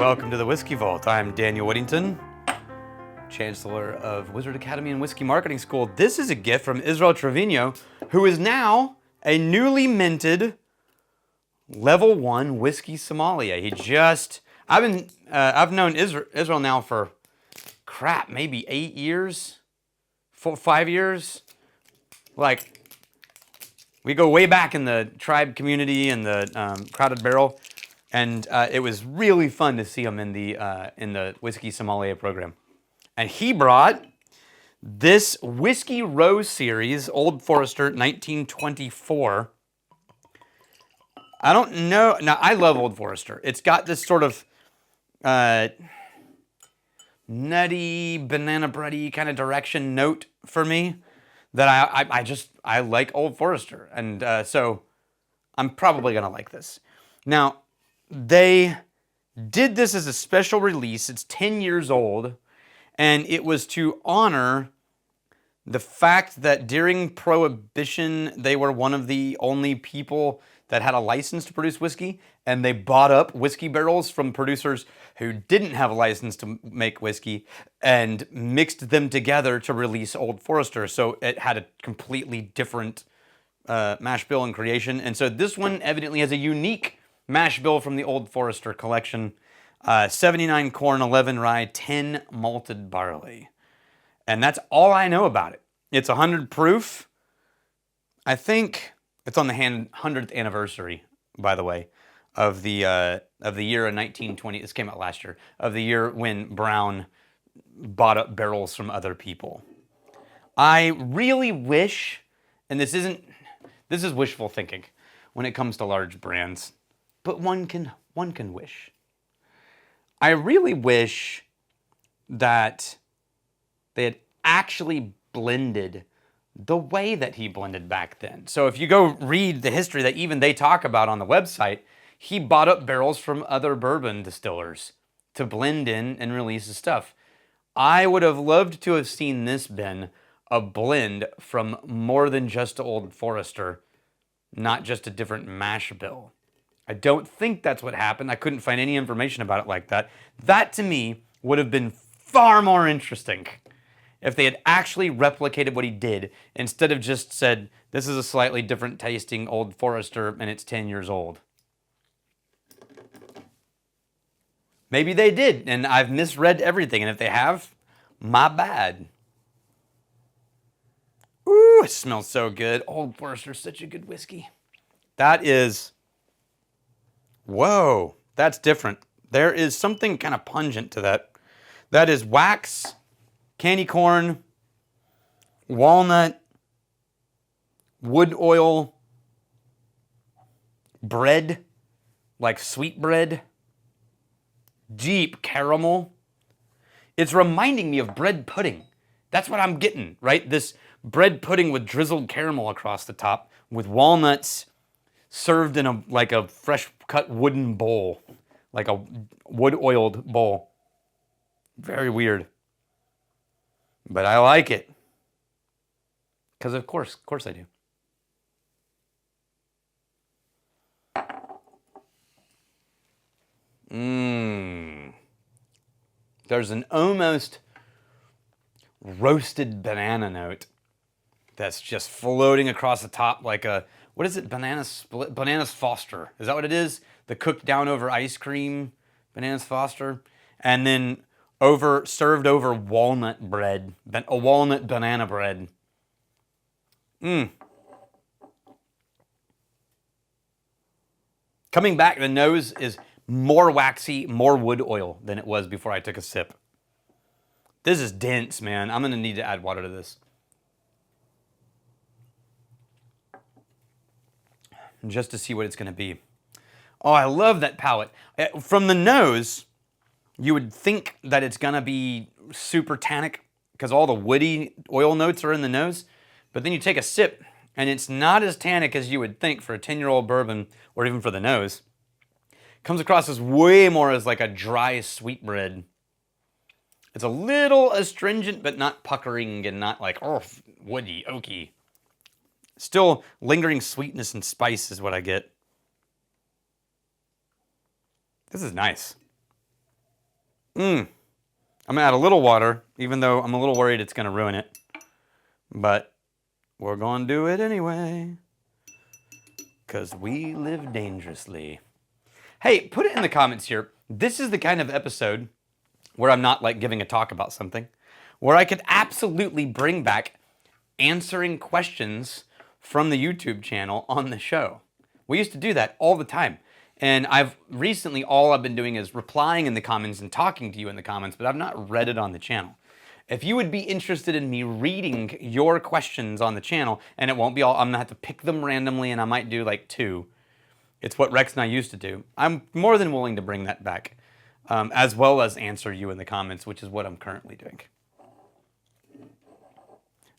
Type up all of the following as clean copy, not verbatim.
welcome to the Whiskey Vault. I'm Daniel Whittington, Chancellor of Wizard Academy and Whiskey Marketing School. This is a gift from Israel Trevino, who is now a newly minted level 1 whiskey sommelier. I've known Israel now for, maybe 8 years, 5 years. Like, we go way back in the tribe community and the Crowded Barrel. And it was really fun to see him in the Whiskey Sommelier program. And he brought this Whiskey Row Series, Old Forester 1924. I don't know. Now, I love Old Forester. It's got this sort of nutty, banana bready kind of direction note for me that I like Old Forester. And so I'm probably going to like this. Now, they did this as a special release. It's 10 years old, and it was to honor the fact that during Prohibition, they were one of the only people that had a license to produce whiskey, and they bought up whiskey barrels from producers who didn't have a license to make whiskey and mixed them together to release Old Forester. So it had a completely different mash bill and creation. And so this one evidently has a unique mash bill from the Old Forester collection. 79 corn, 11 rye, 10 malted barley. And that's all I know about it. It's 100 proof. I think it's on the 100th anniversary, by the way, of the year of 1920. This came out last year, of the year when Brown bought up barrels from other people. I really wish, and this is wishful thinking when it comes to large brands, but one can wish. I really wish that they had actually blended the way that he blended back then. So if you go read the history that even they talk about on the website, he bought up barrels from other bourbon distillers to blend in and release his stuff. I would have loved to have seen this been a blend from more than just Old Forester, not just a different mash bill. I don't think that's what happened. I couldn't find any information about it like that. That, to me, would have been far more interesting if they had actually replicated what he did instead of just said, this is a slightly different tasting Old Forester and it's 10 years old. Maybe they did, and I've misread everything, and if they have, my bad. Ooh, it smells so good. Old Forester's such a good whiskey. That is... Whoa, that's different. There is something kind of pungent to that. That is wax, candy corn, walnut, wood oil, bread, like sweet bread, deep caramel. It's reminding me of bread pudding. That's what I'm getting, right? This bread pudding with drizzled caramel across the top with walnuts, served in a fresh cut wooden bowl, like a wood oiled bowl. Very weird. But I like it. Because of course I do. There's an almost roasted banana note that's just floating across the top like a, what is it? Bananas Foster. Is that what it is? The cooked down over ice cream, Bananas Foster. And then served over walnut bread, a walnut banana bread. Coming back, the nose is more waxy, more wood oil than it was before I took a sip. This is dense, man. I'm going to need to add water to this. Just to see what it's going to be. Oh, I love that palate. From the nose, you would think that it's going to be super tannic because all the woody oil notes are in the nose. But then you take a sip, and it's not as tannic as you would think for a 10-year-old bourbon or even for the nose. It comes across as way more as like a dry sweetbread. It's a little astringent, but not puckering and not like, oh, woody, oaky. Still lingering sweetness and spice is what I get. This is nice. I'm gonna add a little water, even though I'm a little worried it's gonna ruin it. But we're gonna do it anyway. Because we live dangerously. Hey, put it in the comments here. This is the kind of episode where I'm not like giving a talk about something, where I could absolutely bring back answering questions from the YouTube channel on the show. We used to do that all the time. And all I've been doing is replying in the comments and talking to you in the comments, but I've not read it on the channel. If you would be interested in me reading your questions on the channel, and it won't be all, I'm gonna have to pick them randomly and I might do like 2. It's what Rex and I used to do. I'm more than willing to bring that back, as well as answer you in the comments, which is what I'm currently doing.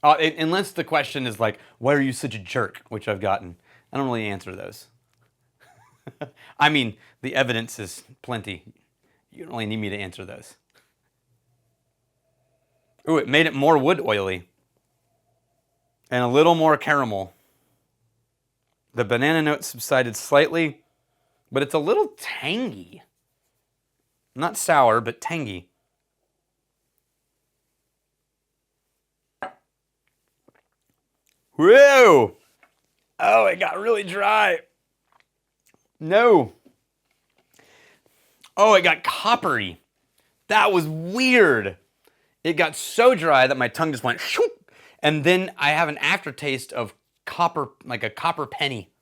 Unless the question is like, why are you such a jerk, which I've gotten. I don't really answer those. I mean, the evidence is plenty. You don't really need me to answer those. Ooh, it made it more wood oily. And a little more caramel. The banana note subsided slightly, but it's a little tangy. Not sour, but tangy. Whoa! Oh, it got really dry. No. Oh, it got coppery. That was weird. It got so dry that my tongue just went shoop, and then I have an aftertaste of copper, like a copper penny.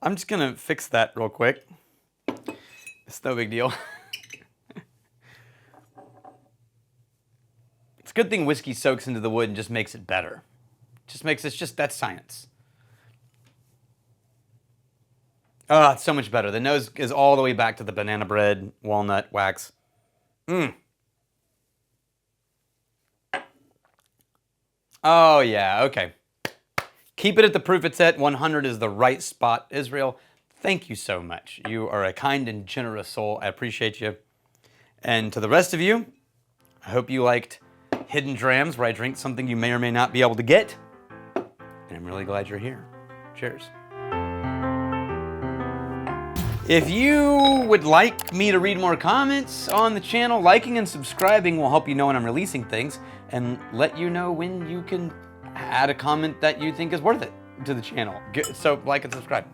I'm just gonna fix that real quick. It's no big deal. It's a good thing whiskey soaks into the wood and just makes it better. That's science. Oh, it's so much better. The nose is all the way back to the banana bread, walnut, wax. Oh, yeah, okay. Keep it at the proof it's at. 100 is the right spot. Israel, thank you so much. You are a kind and generous soul. I appreciate you. And to the rest of you, I hope you liked Hidden Drams, where I drink something you may or may not be able to get. And I'm really glad you're here. Cheers. If you would like me to read more comments on the channel, liking and subscribing will help you know when I'm releasing things and let you know when you can add a comment that you think is worth it to the channel. So like and subscribe.